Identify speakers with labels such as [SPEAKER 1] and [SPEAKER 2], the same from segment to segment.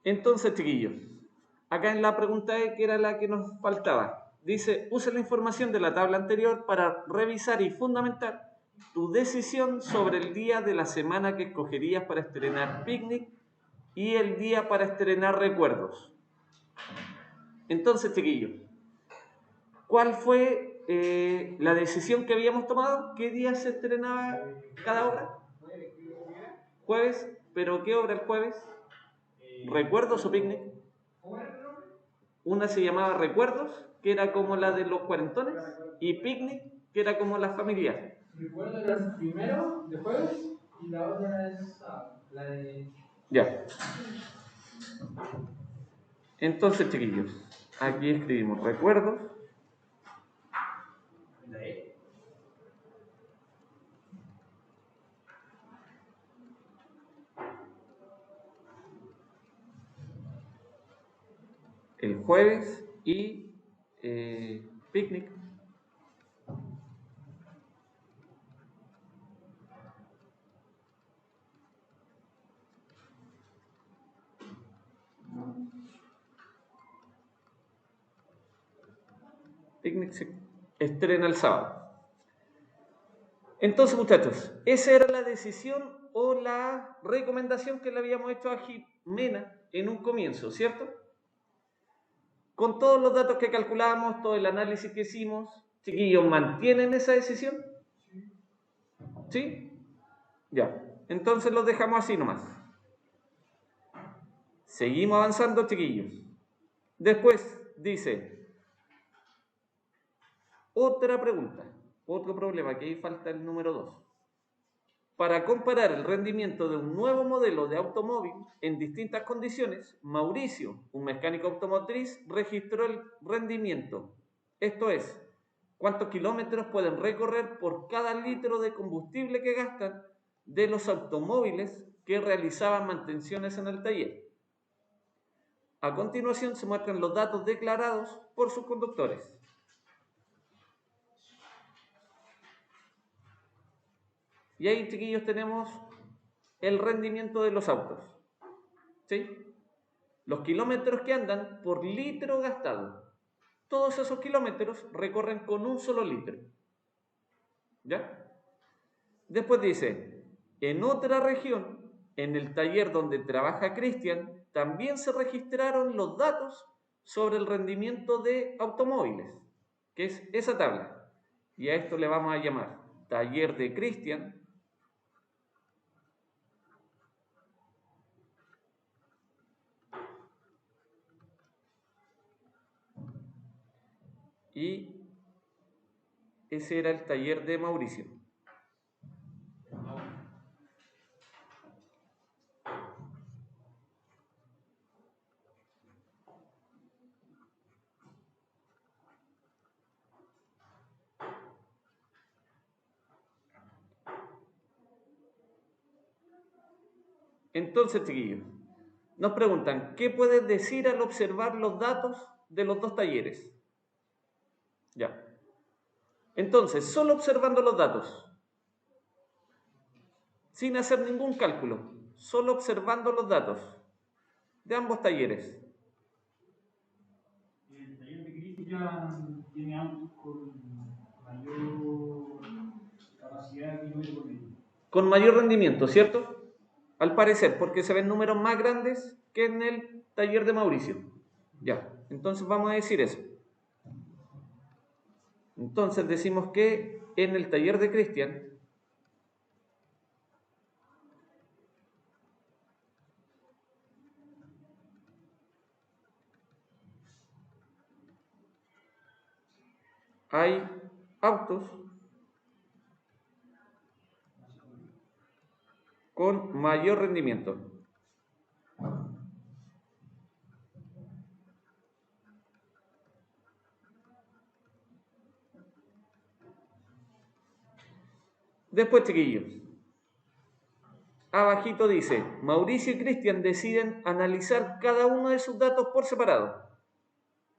[SPEAKER 1] Entonces, chiquillos, acá en la pregunta E, que era la que nos faltaba, dice, usa la información de la tabla anterior para revisar y fundamentar tu decisión sobre el día de la semana que escogerías para estrenar Picnic y el día para estrenar Recuerdos. Entonces, chiquillos, ¿cuál fue la decisión que habíamos tomado? ¿Qué día se estrenaba cada obra? Jueves. ¿Pero qué obra el jueves? ¿Recuerdos o Picnic? Una se llamaba Recuerdos, que era como la de los cuarentones, y Picnic, que era como la familiar.
[SPEAKER 2] Recuerdo era el primero de jueves y la otra es la de...
[SPEAKER 1] Ya. Entonces, chiquillos, aquí escribimos Recuerdos. El jueves y Picnic. Picnic se estrena el sábado. Entonces, muchachos, esa era la decisión o la recomendación que le habíamos hecho a Jimena en un comienzo, ¿cierto? Con todos los datos que calculamos, todo el análisis que hicimos, chiquillos, ¿mantienen esa decisión? ¿Sí? Ya. Entonces los dejamos así nomás. Seguimos avanzando, chiquillos. Después dice, otra pregunta, otro problema, que ahí falta el número 2. Para comparar el rendimiento de un nuevo modelo de automóvil en distintas condiciones, Mauricio, un mecánico automotriz, registró el rendimiento. Esto es, cuántos kilómetros pueden recorrer por cada litro de combustible que gastan de los automóviles que realizaban mantenciones en el taller. A continuación se muestran los datos declarados por sus conductores. Y ahí, chiquillos, tenemos el rendimiento de los autos. ¿Sí? Los kilómetros que andan por litro gastado. Todos esos kilómetros recorren con un solo litro. ¿Ya? Después dice, en otra región, en el taller donde trabaja Cristian, también se registraron los datos sobre el rendimiento de automóviles, que es esa tabla. Y a esto le vamos a llamar taller de Cristian. Y ese era el taller de Mauricio. Entonces, chiquillos, nos preguntan, ¿qué puedes decir al observar los datos de los dos talleres? Ya. Entonces, solo observando los datos, sin hacer ningún cálculo, solo observando los datos de ambos talleres.
[SPEAKER 2] El taller de Cristian tiene autos con mayor capacidad de kilómetros por litro.
[SPEAKER 1] Con mayor rendimiento, ¿cierto? Al parecer, porque se ven números más grandes que en el taller de Mauricio. Ya, entonces vamos a decir eso. Entonces decimos que en el taller de Cristian hay autos con mayor rendimiento. Después, chiquillos, abajito dice, Mauricio y Cristian deciden analizar cada uno de sus datos por separado,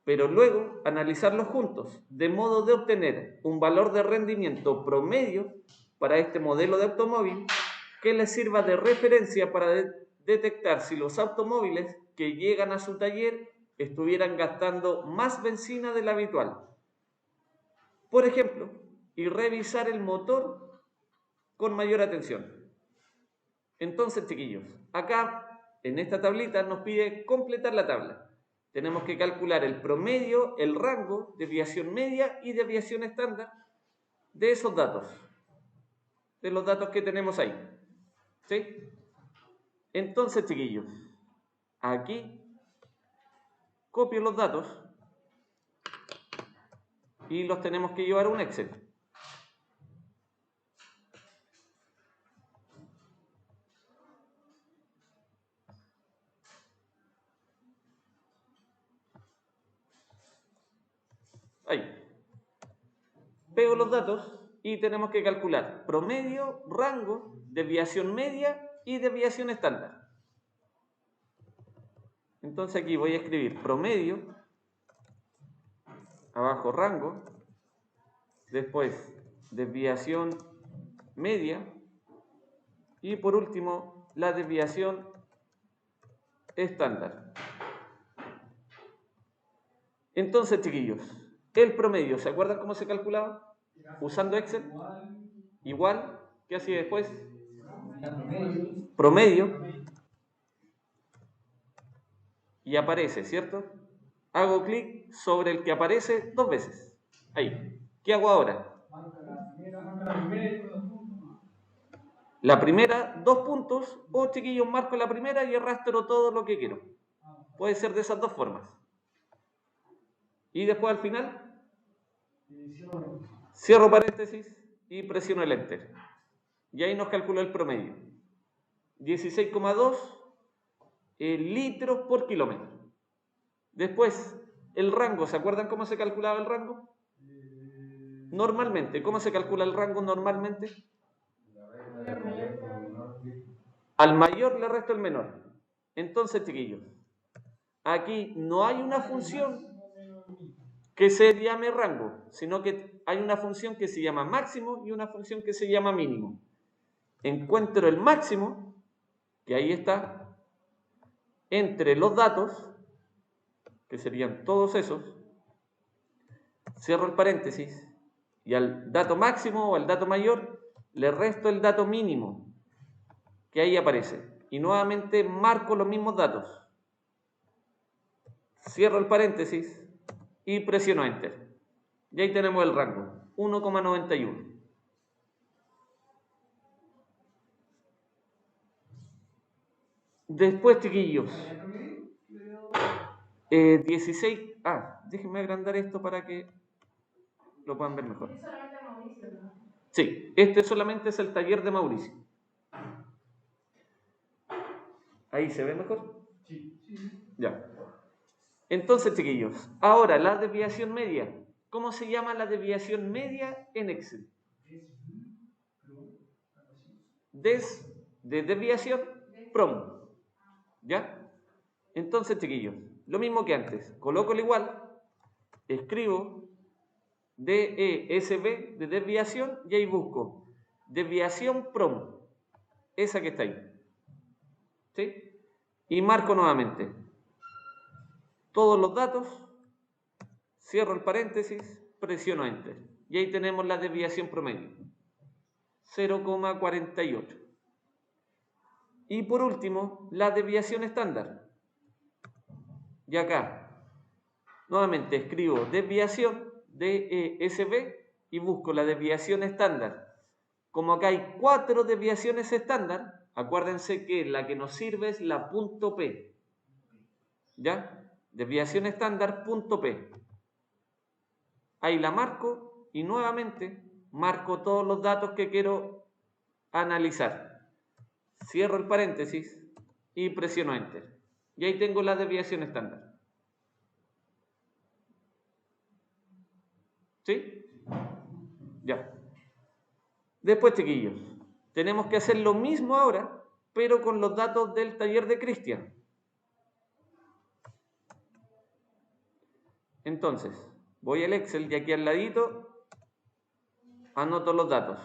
[SPEAKER 1] pero luego analizarlos juntos, de modo de obtener un valor de rendimiento promedio para este modelo de automóvil que les sirva de referencia para detectar si los automóviles que llegan a su taller estuvieran gastando más benzina de la habitual. Por ejemplo, y revisar el motor con mayor atención. Entonces, chiquillos, acá en esta tablita nos pide completar la tabla. Tenemos que calcular el promedio, el rango, desviación media y desviación estándar de esos datos, de los datos que tenemos ahí. ¿Sí? Entonces, chiquillos, aquí copio los datos y los tenemos que llevar a un Excel. Ahí. Pego los datos y tenemos que calcular promedio, rango, desviación media y desviación estándar. Entonces aquí voy a escribir promedio, abajo rango, después desviación media y por último la desviación estándar. Entonces, chiquillos, el promedio, ¿se acuerdan cómo se calculaba? Usando Excel. Igual, ¿qué hacía después? Promedio. Y aparece, ¿cierto? Hago clic sobre el que aparece 2 veces. Ahí. ¿Qué hago ahora? La primera, 2 puntos, o chiquillos, marco la primera y arrastro todo lo que quiero. Puede ser de esas dos formas. Y después al final, cierro paréntesis y presiono el Enter. Y ahí nos calculó el promedio. 16,2 litros por kilómetro. Después, el rango, ¿se acuerdan cómo se calculaba el rango? Normalmente, ¿cómo se calcula el rango normalmente? Al mayor le resto el menor. Entonces, chiquillos, aquí no hay una función que se llame rango, sino que hay una función que se llama máximo y una función que se llama mínimo. Encuentro el máximo, que ahí está, entre los datos, que serían todos esos, cierro el paréntesis, y al dato máximo o al dato mayor le resto el dato mínimo, que ahí aparece. Y nuevamente marco los mismos datos. Cierro el paréntesis y presiono Enter. Y ahí tenemos el rango, 1,91. Después, chiquillos, 16. Déjenme agrandar esto para que lo puedan ver mejor. Sí, este solamente es el taller de Mauricio. ¿Ahí se ve mejor? Sí. Ya. Entonces, chiquillos, ahora la desviación media. ¿Cómo se llama la desviación media en Excel? De desviación prom. ¿Ya? Entonces, chiquillos, lo mismo que antes. Coloco el igual, escribo DESB de desviación y ahí busco desviación prom. Esa que está ahí. ¿Sí? Y marco nuevamente todos los datos, cierro el paréntesis, presiono Enter. Y ahí tenemos la desviación promedio, 0,48. Y por último, la desviación estándar. Y acá, nuevamente escribo desviación, DESB, y busco la desviación estándar. Como acá hay 4 desviaciones estándar, acuérdense que la que nos sirve es la punto P. ¿Ya? Desviación estándar punto P. Ahí la marco y nuevamente marco todos los datos que quiero analizar. Cierro el paréntesis y presiono Enter. Y ahí tengo la desviación estándar. ¿Sí? Ya. Después, chiquillos, tenemos que hacer lo mismo ahora, pero con los datos del taller de Cristian. Entonces, voy al Excel y aquí al ladito anoto los datos.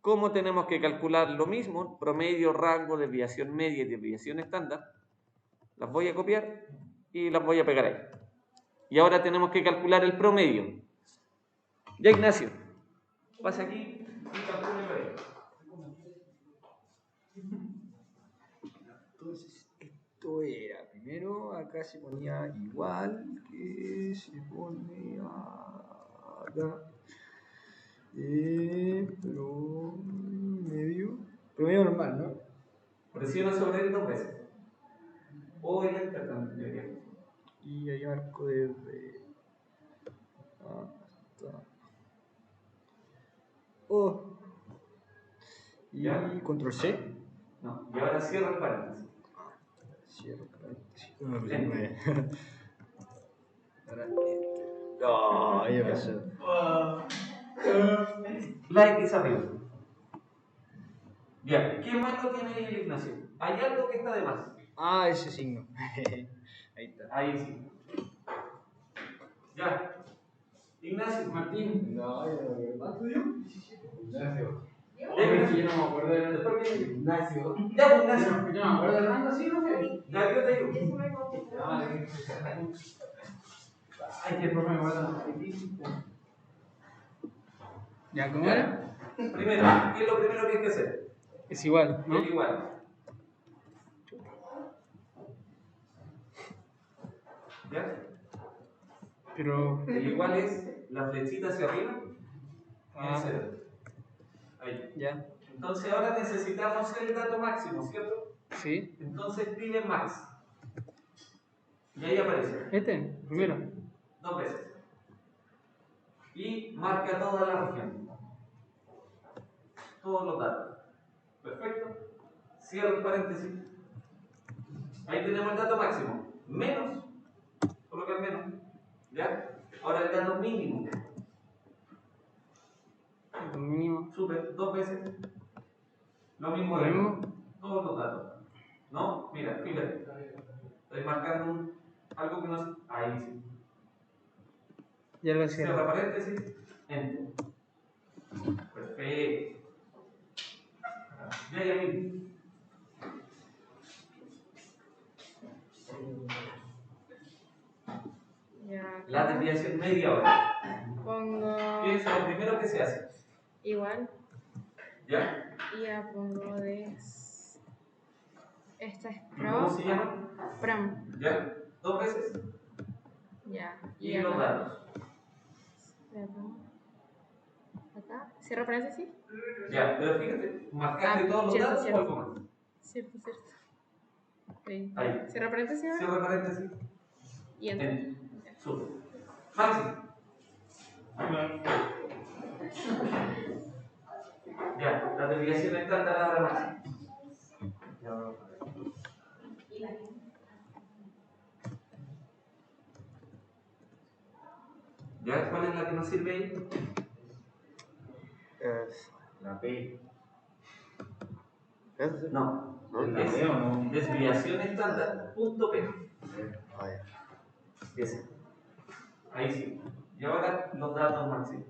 [SPEAKER 1] ¿Cómo tenemos que calcular lo mismo? Promedio, rango, desviación media y desviación estándar. Las voy a copiar y las voy a pegar ahí. Y ahora tenemos que calcular el promedio. Ya, Ignacio, pasa aquí y calcúlelo ahí.
[SPEAKER 3] Entonces, esto era, primero acá se ponía igual, que se pone acá, promedio normal, ¿no?
[SPEAKER 1] Presiona sobre él 2 veces. O el enter también.
[SPEAKER 3] Y ahí marco desde hasta O. Y
[SPEAKER 1] ¿Ya?
[SPEAKER 3] control C.
[SPEAKER 1] No, y ahora cierra el paréntesis.
[SPEAKER 3] Cierro paréntesis. No, pues ahora no, ya pasó.
[SPEAKER 1] La X arriba. Ya, ¿qué más lo tiene ahí el Ignacio? Hay algo que está de más.
[SPEAKER 3] Ah, ese signo. Ahí está.
[SPEAKER 1] Ahí sí. Ya. Ignacio.
[SPEAKER 2] Martín.
[SPEAKER 3] No, ¿cuánto dio?
[SPEAKER 2] Ignacio.
[SPEAKER 1] Ya,
[SPEAKER 2] Yo
[SPEAKER 1] Ignacio.
[SPEAKER 2] no me acuerdo del
[SPEAKER 1] Después viene
[SPEAKER 2] Ignacio.
[SPEAKER 1] Ya, pues, Ignacio.
[SPEAKER 2] Yo no me acuerdo del rango, ¿sí? ¿No?
[SPEAKER 1] Ya, yo te digo.
[SPEAKER 2] Ay, que el profe me guarda difícil.
[SPEAKER 3] ¿Ya cómo
[SPEAKER 1] Ya.
[SPEAKER 3] era?
[SPEAKER 1] Primero, ¿qué es lo primero que hay que hacer?
[SPEAKER 3] Es igual, ¿no?
[SPEAKER 1] El igual. ¿Ya?
[SPEAKER 3] Pero.
[SPEAKER 1] El igual es la flechita hacia arriba y el
[SPEAKER 3] Ah,
[SPEAKER 1] cero. Ahí.
[SPEAKER 3] ya.
[SPEAKER 1] Entonces ahora necesitamos el dato máximo, ¿cierto?
[SPEAKER 3] Sí.
[SPEAKER 1] Entonces escribe max. Y ahí aparece.
[SPEAKER 3] Este, primero.
[SPEAKER 1] 2 veces. Y marca toda la región. Todos los datos. Perfecto. Cierra el paréntesis. Ahí tenemos el dato máximo. Menos. Coloca el menos. ¿Ya? Ahora el dato mínimo.
[SPEAKER 3] El mínimo.
[SPEAKER 1] Super, 2 veces. Lo mismo
[SPEAKER 3] Lo
[SPEAKER 1] de
[SPEAKER 3] mismo.
[SPEAKER 1] todos los datos. ¿No? Mira, fíjate. Estoy marcando algo que no es. Ahí sí.
[SPEAKER 3] Ya lo
[SPEAKER 1] Cierra
[SPEAKER 3] cierro.
[SPEAKER 1] paréntesis. Enter. Perfecto. Ya, mismo.
[SPEAKER 4] Ya.
[SPEAKER 1] La desviación media ahora.
[SPEAKER 4] Pongo
[SPEAKER 1] ¿Qué es lo primero que se hace?
[SPEAKER 4] igual.
[SPEAKER 1] ¿Ya?
[SPEAKER 4] Y ya pongo esta es
[SPEAKER 1] ¿Cómo
[SPEAKER 4] pro.
[SPEAKER 1] se llama?
[SPEAKER 4] Prom.
[SPEAKER 1] ¿Ya? 2 veces.
[SPEAKER 4] Ya.
[SPEAKER 1] Y los
[SPEAKER 4] acá.
[SPEAKER 1] datos.
[SPEAKER 4] Acá. Cierro paréntesis.
[SPEAKER 1] Ya, pero fíjate, ¿marcaste todos los
[SPEAKER 4] cierto,
[SPEAKER 1] datos
[SPEAKER 4] cierto.
[SPEAKER 1] o algo más?
[SPEAKER 4] Cierto. Okay.
[SPEAKER 1] Ahí.
[SPEAKER 4] Cierro paréntesis ahora.
[SPEAKER 1] Cierra paréntesis.
[SPEAKER 4] Y enter.
[SPEAKER 1] Súper. Maxi. Ya, la desviación estándar ahora Maxi. ¿Ya? ¿Cuál es la que nos sirve ahí?
[SPEAKER 3] La P.
[SPEAKER 1] No,
[SPEAKER 3] ¿No?
[SPEAKER 1] es
[SPEAKER 3] ¿La P o no?
[SPEAKER 1] desviación estándar, punto P.
[SPEAKER 3] Ah, ya.
[SPEAKER 1] Ese. Ahí sí. Y ahora los datos Maxi.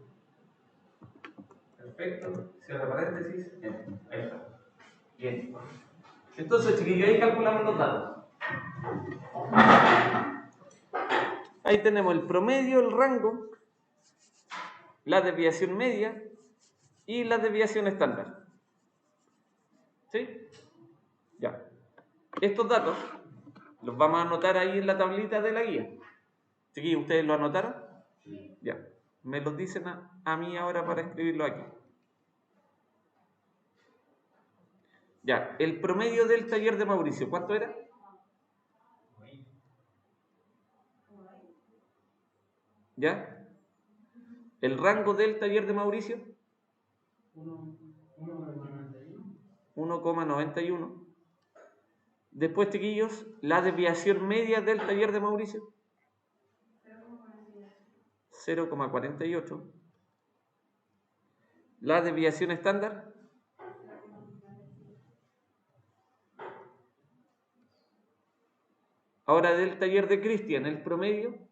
[SPEAKER 1] Perfecto. Cierra paréntesis. Ahí está. Bien. Entonces, chiquillos, ahí calculamos los datos. Ahí tenemos el promedio, el rango, la desviación media y la desviación estándar. ¿Sí? Ya. Estos datos los vamos a anotar ahí en la tablita de la guía. Chiquillos, ¿ustedes lo anotaron? Sí. Ya. Me los dicen a mí ahora para escribirlo aquí. Ya. El promedio del taller de Mauricio, ¿cuánto era? ¿Ya? El rango del taller de Mauricio, 1,91. Después, chiquillos, la desviación media del taller de Mauricio, 0,48. La desviación estándar, 0,48. Ahora del taller de Cristian, el promedio, 17,09.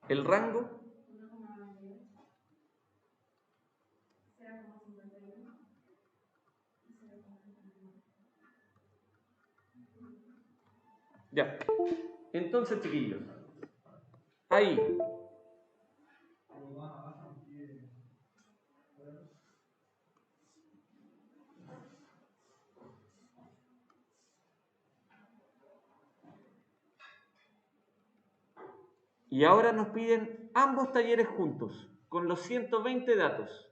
[SPEAKER 1] El rango ya. Entonces, chiquillos, ahí y ahora nos piden ambos talleres juntos, con los 120 datos.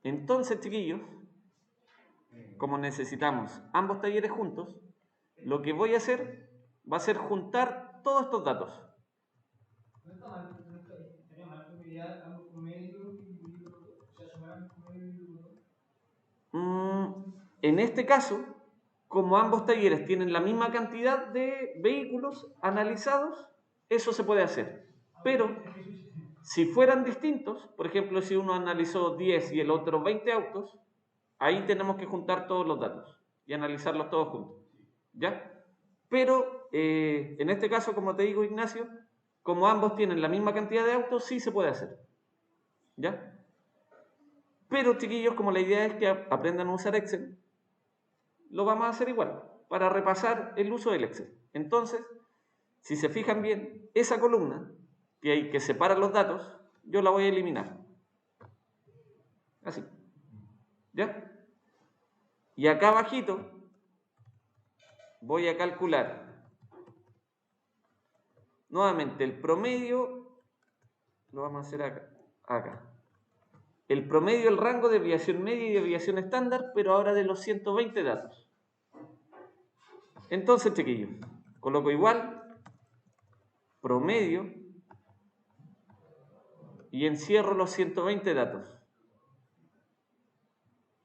[SPEAKER 1] Entonces, chiquillos, como necesitamos ambos talleres juntos, lo que voy a hacer va a ser juntar todos estos datos. En este caso, como ambos talleres tienen la misma cantidad de vehículos analizados, eso se puede hacer. Pero si fueran distintos, por ejemplo, si uno analizó 10 y el otro 20 autos, ahí tenemos que juntar todos los datos y analizarlos todos juntos. ¿Ya? Pero en este caso, como te digo, Ignacio, como ambos tienen la misma cantidad de autos, sí se puede hacer. ¿Ya? Pero, chiquillos, como la idea es que aprendan a usar Excel, lo vamos a hacer igual, para repasar el uso del Excel. Entonces, si se fijan bien, esa columna que separa los datos, yo la voy a eliminar. Así. ¿Ya? Y acá abajito voy a calcular nuevamente el promedio, lo vamos a hacer acá. El promedio, el rango de desviación media y desviación estándar, pero ahora de los 120 datos. Entonces, chiquillos, coloco igual, promedio, y encierro los 120 datos.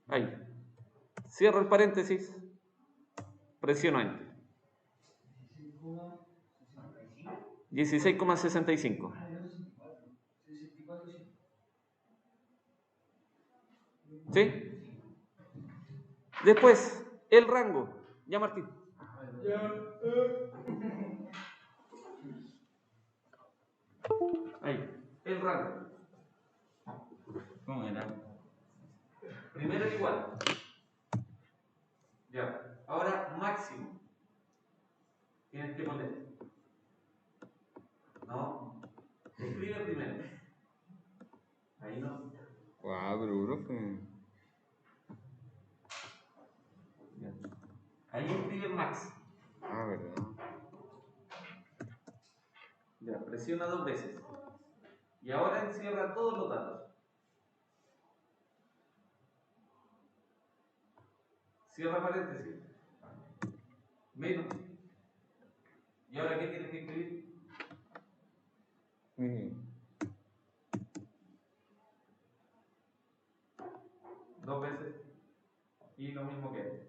[SPEAKER 1] Ahí. Cierro el paréntesis, presiono Enter. 16,65. ¿Sí? Después, el rango. Ya, Martín. Ahí, el rango.
[SPEAKER 5] ¿Cómo era?
[SPEAKER 1] Primero el igual. Ya. Ahora máximo. Tienes que poner. No. Escribe primero. Ahí no.
[SPEAKER 3] Guau, pero profe.
[SPEAKER 1] Ya. Ahí escribe max.
[SPEAKER 3] Ah, verdad.
[SPEAKER 1] Ya, presiona 2 veces. Y ahora encierra todos los datos. Cierra paréntesis. Menos. ¿Y ahora qué tienes que escribir? 2 veces. Y lo mismo que antes.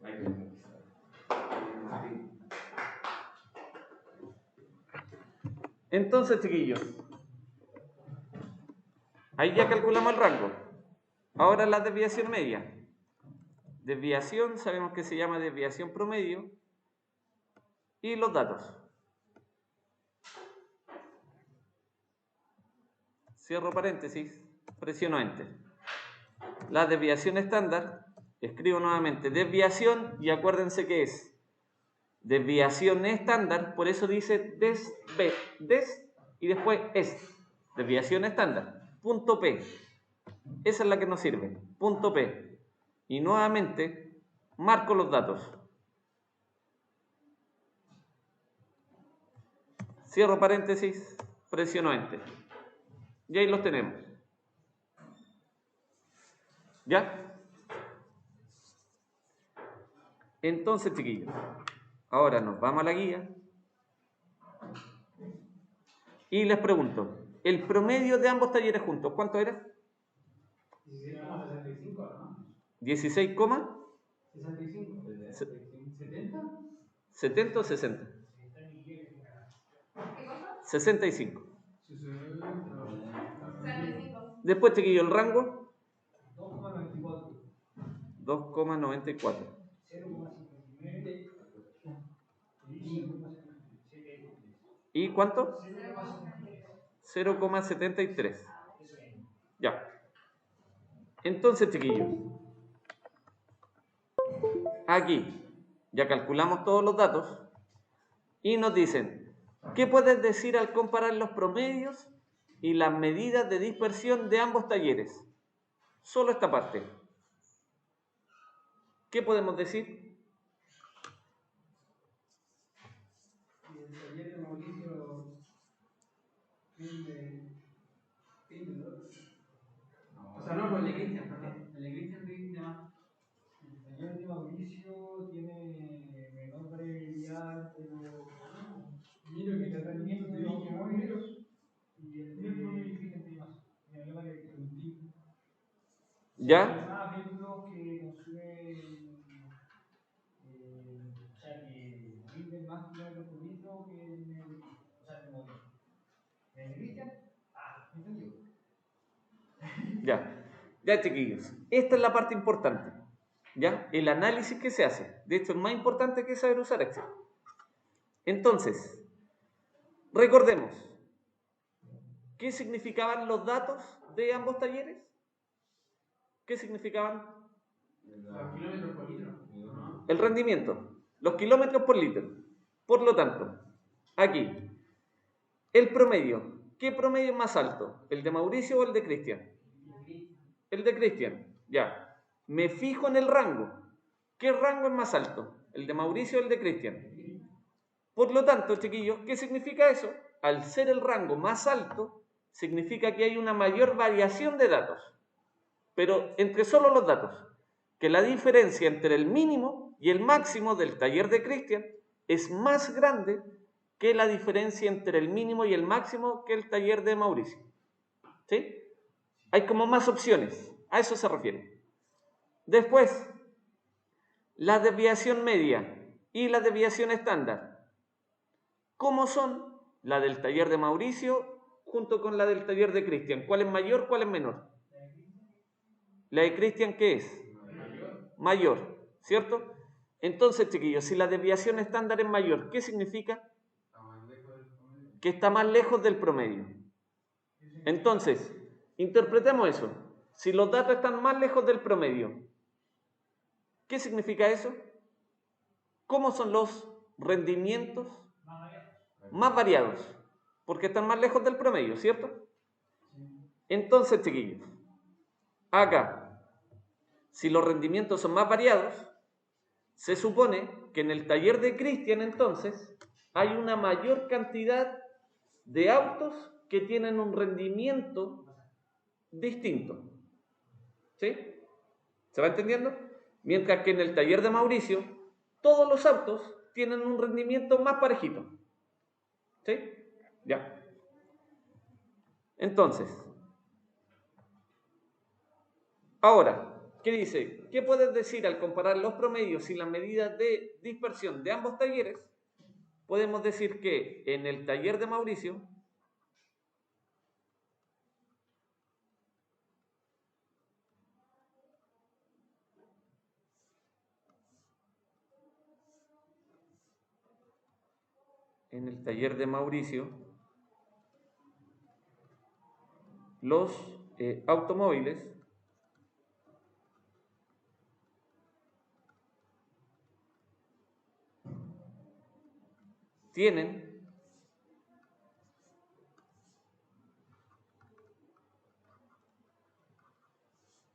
[SPEAKER 1] Ahí tenemos. Entonces, chiquillos, ahí ya calculamos el rango. Ahora la desviación media. Desviación, sabemos que se llama desviación promedio. Y los datos. Cierro paréntesis, presiono Enter. La desviación estándar, escribo nuevamente desviación y acuérdense que es desviación estándar, por eso dice des y después es. Desviación estándar, punto P. Esa es la que nos sirve, punto P. Y nuevamente marco los datos. Cierro paréntesis, presiono Enter. Y ahí los tenemos. ¿Ya? Entonces, chiquillos, ahora nos vamos a la guía y les pregunto, el promedio de ambos talleres juntos, ¿cuánto era?
[SPEAKER 2] 16,65, ¿no?
[SPEAKER 1] 16,
[SPEAKER 2] 65. ¿70?
[SPEAKER 1] 70 o 60. 65. Después, chiquillo, el rango
[SPEAKER 2] 2,94.
[SPEAKER 1] 2,94.
[SPEAKER 2] 0,59.
[SPEAKER 1] ¿Y cuánto? 0,73. Ya. Entonces, chiquillos, aquí ya calculamos todos los datos y nos dicen, ¿qué puedes decir al comparar los promedios y las medidas de dispersión de ambos talleres? Solo esta parte. ¿Qué podemos decir?
[SPEAKER 2] El taller de Mauricio rinde, ¿no?
[SPEAKER 5] O sea, no, el de Cristian, perdón. El de Cristian rinde más.
[SPEAKER 2] El taller de Mauricio tiene menor variabilidad, pero miro que el rendimiento de los automóviles y el de Cristian tiene más. Tiene mayor variabilidad.
[SPEAKER 1] ¿Ya?
[SPEAKER 2] Más vehículos que consumen, o sea, que rinden más kilómetros por litro que el de, o sea, como el de Cristian. Entendido.
[SPEAKER 1] Ya. Ya, chiquillos. Esta es la parte importante. ¿Ya? El análisis que se hace. De hecho, es más importante que saber usar Excel. Entonces, recordemos, ¿qué significaban los datos de ambos talleres? ¿Qué significaban?
[SPEAKER 5] Los kilómetros por litro, ¿no?
[SPEAKER 1] El rendimiento, los kilómetros por litro. Por lo tanto, aquí, el promedio. ¿Qué promedio es más alto? ¿El de Mauricio o el de Cristian? El de Cristian, ya. Me fijo en el rango. ¿Qué rango es más alto? ¿El de Mauricio o el de Cristian? Por lo tanto, chiquillos, ¿qué significa eso? Al ser el rango más alto, significa que hay una mayor variación de datos. Pero entre solo los datos, que la diferencia entre el mínimo y el máximo del taller de Cristian es más grande que la diferencia entre el mínimo y el máximo que el taller de Mauricio. ¿Sí? Hay como más opciones, a eso se refiere. Después, la desviación media y la desviación estándar. ¿Cómo son? La del taller de Mauricio junto con la del taller de Cristian. ¿Cuál es mayor, cuál es menor? ¿La de Cristian qué es? Mayor, ¿cierto? Entonces, chiquillos, si la desviación estándar es mayor, ¿qué significa? Que está más lejos del promedio. Entonces, interpretemos eso. Si los datos están más lejos del promedio, ¿qué significa eso? ¿Cómo son los rendimientos? Más variados, porque están más lejos del promedio, ¿cierto? Entonces, chiquillos, acá, si los rendimientos son más variados, se supone que en el taller de Cristian, entonces, hay una mayor cantidad de autos que tienen un rendimiento distinto. ¿Sí? ¿Se va entendiendo? Mientras que en el taller de Mauricio, todos los autos tienen un rendimiento más parejito. ¿Sí? Ya. Entonces, ahora, ¿qué dice? ¿Qué puedes decir al comparar los promedios y las medidas de dispersión de ambos talleres? Podemos decir que en el taller de Mauricio, los automóviles tienen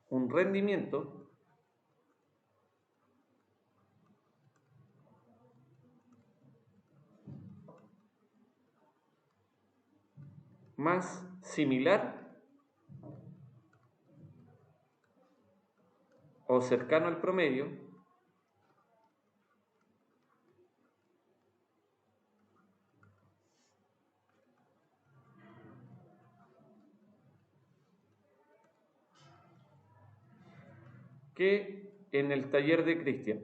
[SPEAKER 1] un rendimiento más similar o cercano al promedio que en el taller de Cristian.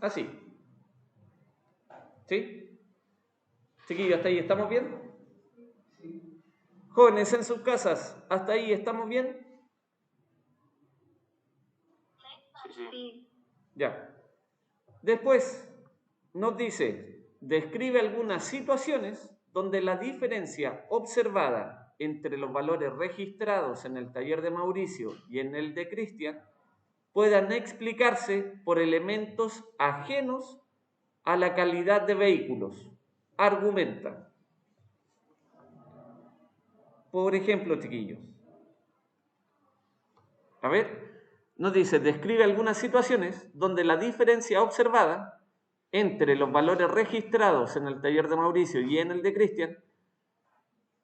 [SPEAKER 1] Así. ¿Sí? Chiquillos, ¿hasta ahí estamos bien? Jóvenes en sus casas, ¿hasta ahí estamos bien?
[SPEAKER 6] Sí.
[SPEAKER 1] Ya. Después nos dice, describe algunas situaciones donde la diferencia observada entre los valores registrados en el taller de Mauricio y en el de Cristian puedan explicarse por elementos ajenos a la calidad de vehículos. Argumenta. Por ejemplo, chiquillos. A ver, nos dice, describe algunas situaciones donde la diferencia observada entre los valores registrados en el taller de Mauricio y en el de Cristian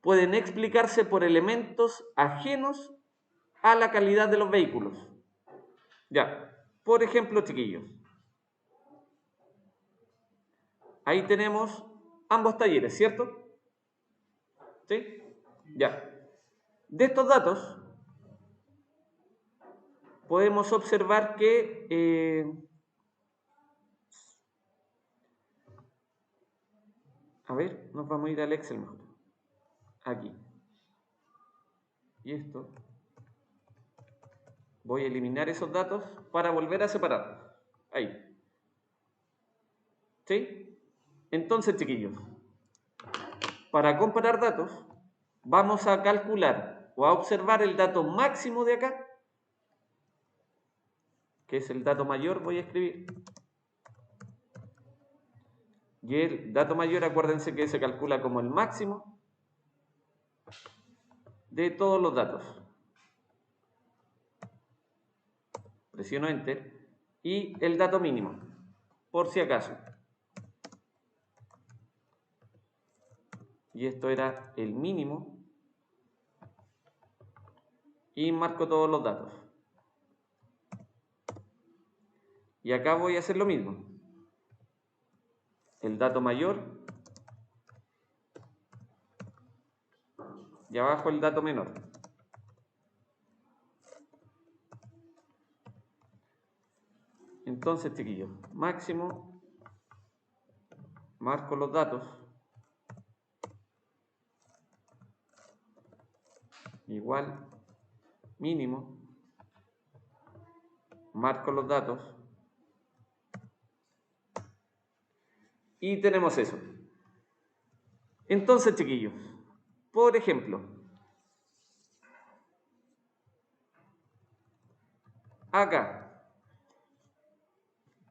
[SPEAKER 1] pueden explicarse por elementos ajenos a la calidad de los vehículos. Ya, por ejemplo, chiquillos. Ahí tenemos ambos talleres, ¿cierto? ¿Sí? Ya. De estos datos podemos observar que a ver, nos vamos a ir al Excel mejor. Aquí. Y esto. Voy a eliminar esos datos para volver a separarlos. Ahí. ¿Sí? Entonces, chiquillos, para comparar datos, vamos a calcular o a observar el dato máximo de acá, que es el dato mayor, voy a escribir. Y el dato mayor, acuérdense que se calcula como el máximo de todos los datos. Presiono Enter. Y el dato mínimo, por si acaso. Y esto era el mínimo. Y marco todos los datos. Y acá voy a hacer lo mismo. El dato mayor. Y abajo el dato menor. Entonces, chiquillos, máximo, marco los datos, igual, mínimo, marco los datos, y tenemos eso. Entonces, chiquillos, por ejemplo, acá,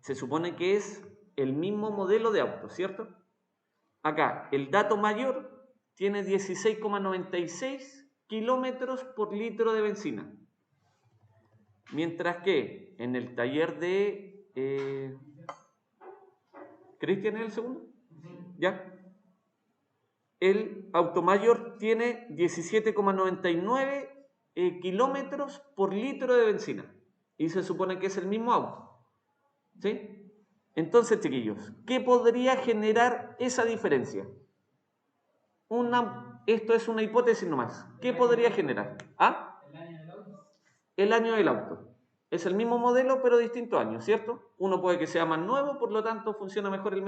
[SPEAKER 1] se supone que es el mismo modelo de auto, ¿cierto? Acá, el dato mayor tiene 16,96 kilómetros por litro de benzina. Mientras que en el taller de... ¿Cristian es el segundo? ¿Ya? El auto mayor tiene 17,99 kilómetros por litro de benzina. Y se supone que es el mismo auto. ¿Sí? Entonces, chiquillos, ¿qué podría generar esa diferencia? Esto es una hipótesis nomás. ¿Qué podría generar? ¿Ah?
[SPEAKER 2] El año del auto.
[SPEAKER 1] El año del auto. Es el mismo modelo, pero distinto año, ¿cierto? Uno puede que sea más nuevo, por lo tanto funciona mejor el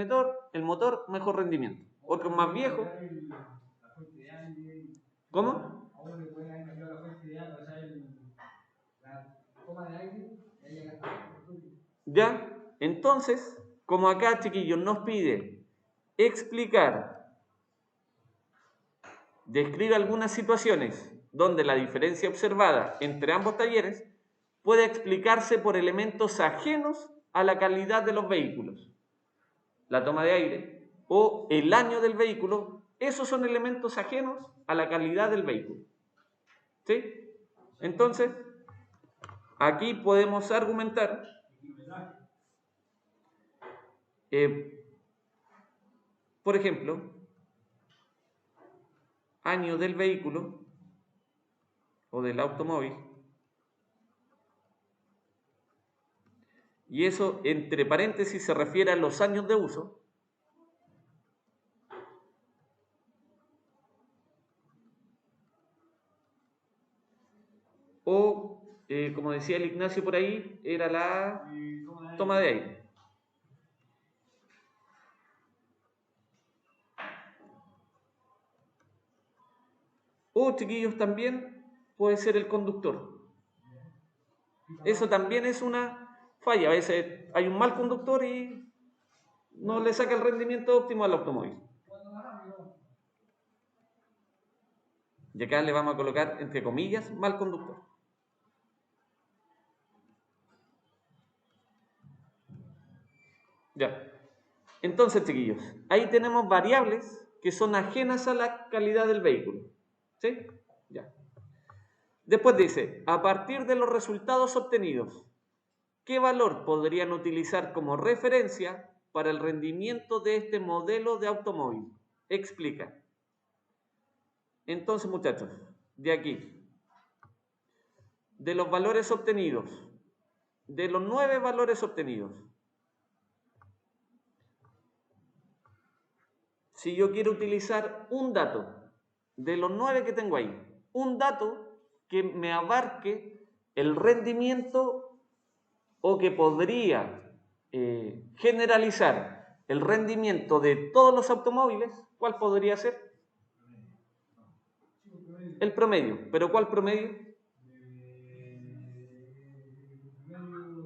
[SPEAKER 1] motor, mejor rendimiento. Otro es más viejo.
[SPEAKER 2] La fuente de aire.
[SPEAKER 1] ¿Cómo?
[SPEAKER 2] A uno le puede haber cambiado la fuente de aire, o sea, la toma de aire, y ahí ya está.
[SPEAKER 1] ¿Ya? Entonces, como acá, chiquillos, nos pide explicar, describe algunas situaciones donde la diferencia observada entre ambos talleres puede explicarse por elementos ajenos a la calidad de los vehículos. La toma de aire o el año del vehículo, esos son elementos ajenos a la calidad del vehículo. ¿Sí? Entonces, aquí podemos argumentar, por ejemplo, año del vehículo o del automóvil, y eso entre paréntesis se refiere a los años de uso, o como decía el Ignacio por ahí, era la toma de aire. O, chiquillos, también puede ser el conductor. Eso también es una falla. A veces hay un mal conductor y no le saca el rendimiento óptimo al automóvil. Y acá le vamos a colocar, entre comillas, mal conductor. Ya. Entonces, chiquillos, ahí tenemos variables que son ajenas a la calidad del vehículo. ¿Sí? Ya. Después dice, a partir de los resultados obtenidos, ¿qué valor podrían utilizar como referencia para el rendimiento de este modelo de automóvil? Explica. Entonces, muchachos, de aquí, de los valores obtenidos, de los 9 valores obtenidos, si yo quiero utilizar un dato de los 9 que tengo ahí, un dato que me abarque el rendimiento o que podría generalizar el rendimiento de todos los automóviles, ¿cuál podría ser? El promedio. ¿Pero cuál promedio?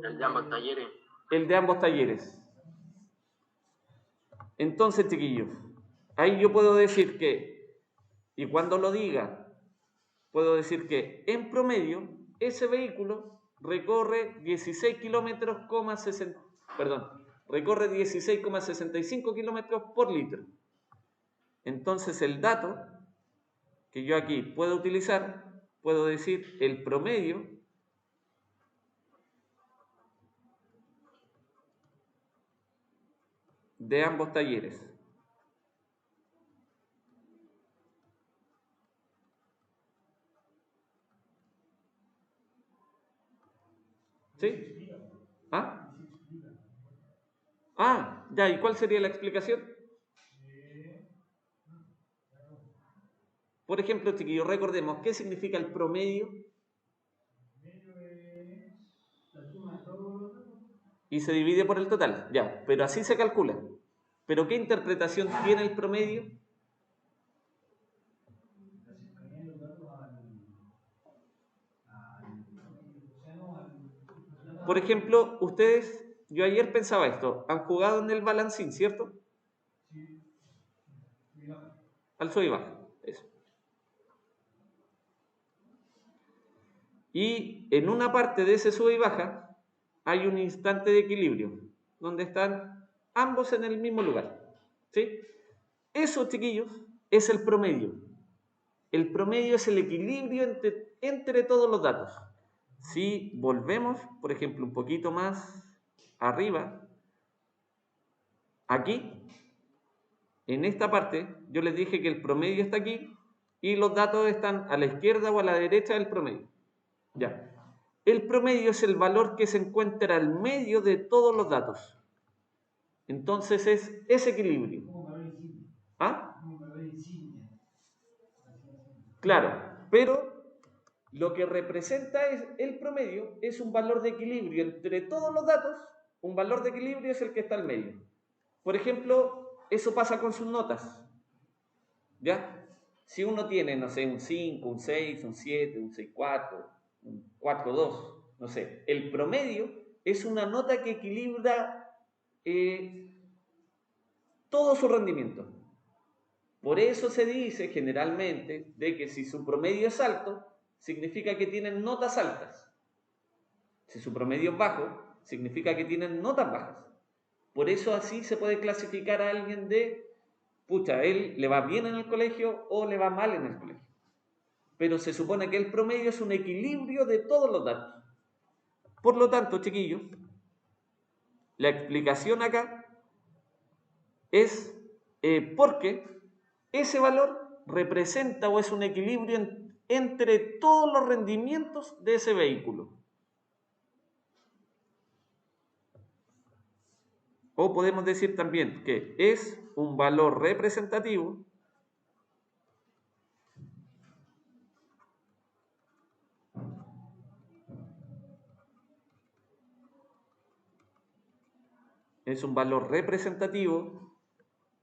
[SPEAKER 6] El de ambos talleres.
[SPEAKER 1] El de ambos talleres. Entonces, chiquillos, ahí yo puedo decir que, y cuando lo diga, puedo decir que en promedio ese vehículo recorre 16 kilómetros, recorre 16,65 kilómetros por litro. Entonces el dato que yo aquí puedo utilizar, puedo decir el promedio de ambos talleres. ¿Sí? ¿Ah? Ah, ya, ¿y cuál sería la explicación? Por ejemplo, chiquillos, recordemos, ¿qué significa el promedio? Y se divide por el total, ya, pero así se calcula. ¿Pero qué interpretación tiene el promedio? Por ejemplo, ustedes, yo ayer pensaba esto, han jugado en el balancín, ¿cierto? Al sub y baja, eso. Y en una parte de ese sub y baja hay un instante de equilibrio, donde están ambos en el mismo lugar, ¿sí? Eso, chiquillos, es el promedio. El promedio es el equilibrio entre todos los datos. Si volvemos, por ejemplo, un poquito más arriba, aquí, en esta parte, yo les dije que el promedio está aquí y los datos están a la izquierda o a la derecha del promedio. Ya. El promedio es el valor que se encuentra al medio de todos los datos. Entonces es ese equilibrio. ¿Ah? Claro, pero lo que representa es el promedio es un valor de equilibrio entre todos los datos. Un valor de equilibrio es el que está al medio. Por ejemplo, eso pasa con sus notas. ¿Ya? Si uno tiene, no sé, un 5, un 6, un 7, un 6,4, un 4,2, no sé, el promedio es una nota que equilibra todo su rendimiento. Por eso se dice generalmente de que si su promedio es alto, significa que tienen notas altas. Si su promedio es bajo, significa que tienen notas bajas. Por eso así se puede clasificar a alguien de, pucha, él le va bien en el colegio o le va mal en el colegio. Pero se supone que el promedio es un equilibrio de todos los datos. Por lo tanto, chiquillos, la explicación acá es porque ese valor representa o es un equilibrio entre todos los rendimientos de ese vehículo. O podemos decir también que es un valor representativo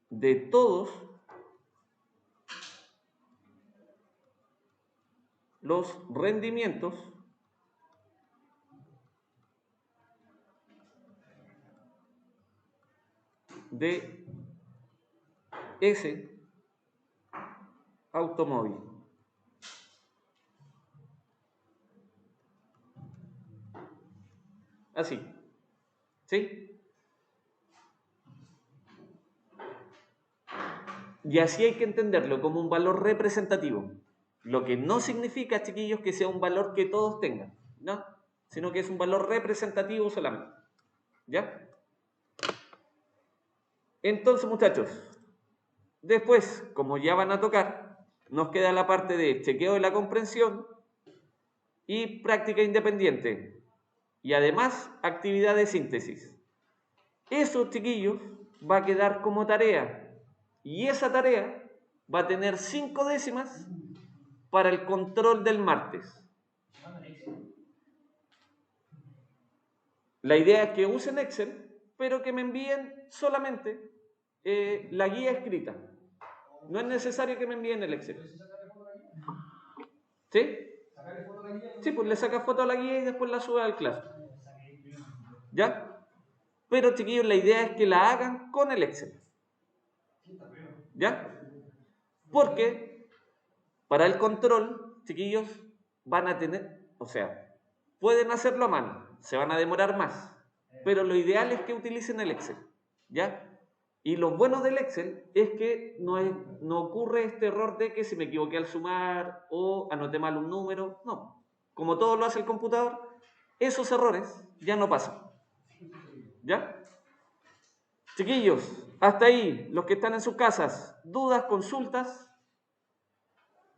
[SPEAKER 1] de todos los rendimientos de ese automóvil. Así. ¿Sí? Y así hay que entenderlo como un valor representativo. Lo que no significa, chiquillos, que sea un valor que todos tengan, ¿no? Sino que es un valor representativo solamente. ¿Ya? Entonces, muchachos, después, como ya van a tocar, nos queda la parte de chequeo de la comprensión y práctica independiente. Y además, actividad de síntesis. Eso, chiquillos, va a quedar como tarea. Y esa tarea va a tener 5 décimas para el control del martes. La idea es que usen Excel, pero que me envíen solamente la guía escrita. No es necesario que me envíen el Excel. ¿Sí? Sí, pues le saca foto a la guía y después la sube al clase. ¿Ya? Pero, chiquillos, la idea es que la hagan con el Excel. ¿Ya? Porque para el control, chiquillos, van a tener, o sea, pueden hacerlo a mano, se van a demorar más, pero lo ideal es que utilicen el Excel, ¿ya? Y lo bueno del Excel es que no ocurre este error de que si me equivoqué al sumar o anoté mal un número, no. Como todo lo hace el computador, esos errores ya no pasan, ¿ya? Chiquillos, hasta ahí, los que están en sus casas, dudas, consultas.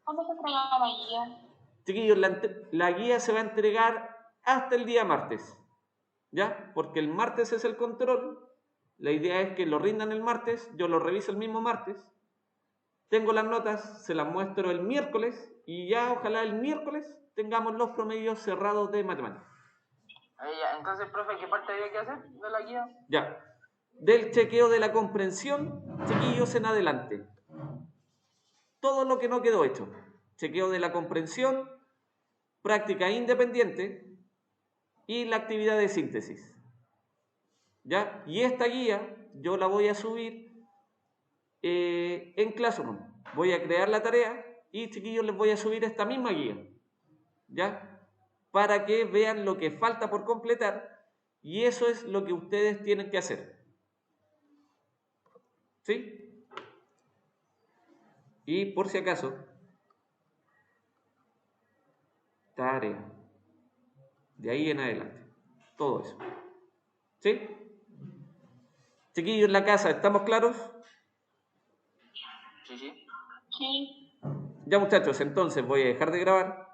[SPEAKER 7] ¿Cuándo se entrega la guía?
[SPEAKER 1] Chiquillos, la guía se va a entregar hasta el día martes, ¿ya? Porque el martes es el control. La idea es que lo rindan el martes, yo lo reviso el mismo martes. Tengo las notas, se las muestro el miércoles y ya ojalá el miércoles tengamos los promedios cerrados de matemáticas.
[SPEAKER 6] Entonces, profe, ¿qué parte había que hacer de la guía?
[SPEAKER 1] Ya. Del chequeo de la comprensión, chiquillos, en adelante. Todo lo que no quedó hecho. Chequeo de la comprensión, práctica independiente y la actividad de síntesis. ¿Ya? Y esta guía yo la voy a subir en Classroom. Voy a crear la tarea y, chiquillos, les voy a subir esta misma guía. ¿Ya? Para que vean lo que falta por completar y eso es lo que ustedes tienen que hacer. ¿Sí? Y por si acaso, tarea. De ahí en adelante. Todo eso. ¿Sí? Chiquillos, en la casa, ¿estamos claros?
[SPEAKER 6] Sí.
[SPEAKER 7] Sí.
[SPEAKER 1] Ya, muchachos, entonces voy a dejar de grabar.